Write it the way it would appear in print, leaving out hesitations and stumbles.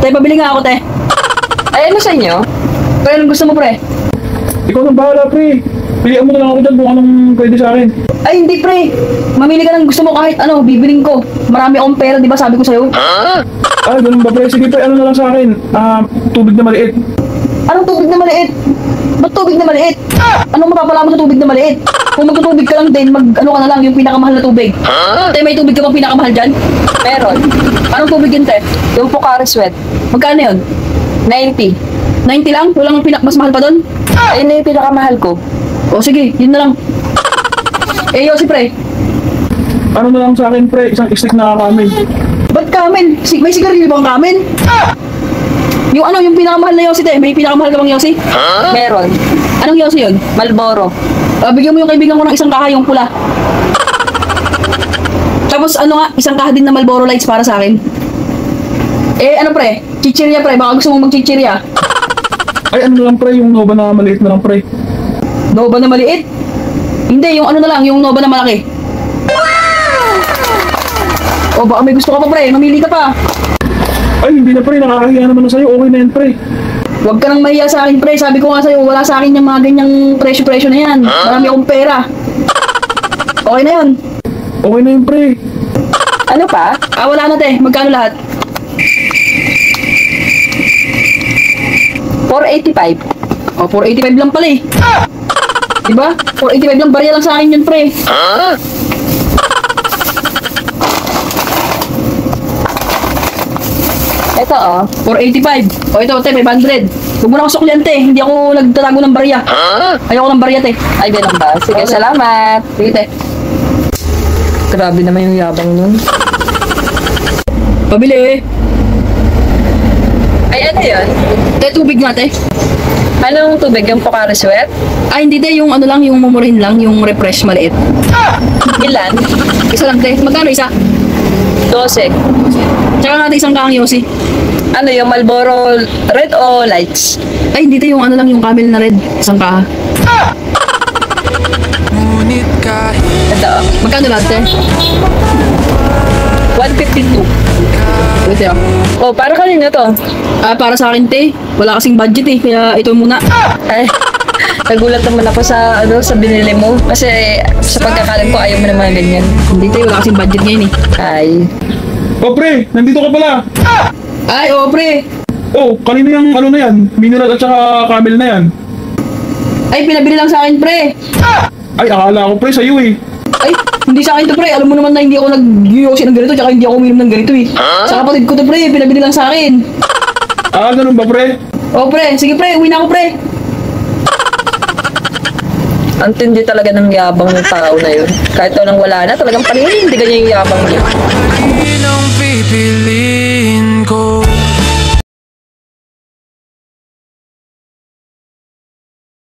Te, pabili nga ako, te. Ay, ano sa inyo? Pre, anong gusto mo, pre? Ikaw nang bahala, pre. Pilihan mo na lang ako dyan kung anong pwede sa akin. Ay, hindi, pre. Mamili ka ng gusto mo kahit ano, bibiling ko. Marami akong pera, di ba sabi ko sa'yo? Ah, ganun ba, pre? Sige, pre, ano na lang sa akin? Tubig na maliit. Anong tubig na maliit? Ba't tubig na maliit? Anong mapapala mo sa tubig na maliit? Kung magtutubig ka lang din, ano ka na lang, yung pinakamahal na tubig. Te, may tubig ka bang pinakamahal dyan? Meron. Anong tubig yun, te? Yung Pocari Sweat. Magkano yun? 90. 90 lang? Walang mas mahal pa doon? Ayun na yung pinakamahal ko. O sige, yun na lang. Eh, Yossi, pre. Ano na lang sa akin, pre? Isang stick na kamin. Ba't kamen? May sigarilyo bang kamen? Yung ano, yung pinakamahal na Yossi, te. May pinakamahal ka bang Yossi? Meron. Anong Yossi yun? Malboro. Bigyan mo yung kaibigan ko ng isang kaha, yung pula. Tapos ano nga, isang kaha din na Marlboro Lights para sa akin. Eh, ano pre? Chichirya, pre. Baka gusto mong mag-chichirya. Ay, ano na lang, pre? Yung Nova na maliit na lang, pre. Nova na maliit? Hindi, yung ano na lang, yung Nova na malaki. O, baka may gusto ka pa, pre. Mamili ka pa. Ay, hindi na, pre. Nakakahiya naman na sa'yo. Okay na yan, pre. Huwag ka nang mahiya sa akin, pre. Sabi ko nga sa'yo, wala sa akin yung mga ganyang presyo-presyo na yan. Marami akong pera. Okay na yun. Okay na yun, pre. Ano pa? Wala na, te. Magkano lahat? 485. O, 485 lang pala eh. Diba? 485 lang. Barya lang sa akin yun, pre. Ito, oh. 485. O, ito, te. 500. Huwag mo na ako suklian, te. Hindi ako nagtatago ng barya. Ayoko ng barya, te. Ay, ganun ba? Sige, Okay. salamat. Sige, te. Grabe naman yung yabang nun. Pabili. Ay, ano yun? Te, tubig nga, te. Anong tubig? Yung Pocari Sweat? Hindi, te. Yung ano lang, yung mumurin lang. Yung refresh maliit. Ilan? Isa lang, te. Magkano isa? 12. Tsaka natin isang kahang Yossi. Ano yung Marlboro Red o Lights? Ay, hindi, te. Yung ano lang, yung camel na red. Isang kaha. Ito, oh. Magkano lahat, te? 152. Ito, te. Oh, para kanino to? Para sa akin, te. Wala kasing budget, eh. Kaya ito muna. Ay, nagulat naman ako sa sa binili mo. Kasi sa pagkakalam ko, ayaw mo na mga ganyan. Hindi, te. Wala kasing budget ngayon, eh. Ay. Oh, pre. Nandito ka pala. Ay, oo, pre. Oh, kanina yung ano na yan. Mineral at saka camel na yan. Ay, pinabili lang sa akin, pre. Ay, akala ko, pre, sa'yo eh. Ay, hindi sa akin to, pre. Alam mo naman na hindi ako nag-yosi ng ganito, tsaka hindi ako uminom ng ganito, eh. Sa kapatid ko to, pre. Pinabili lang sa akin. Ganun ba, pre? Oo, pre. Sige, pre. Uwi na ako, pre. Ang tindi talaga ng yabang ng tao na yun. Kahit walang wala na, talagang paninindigan niya yung yabang niya. Ilang pipiliin ko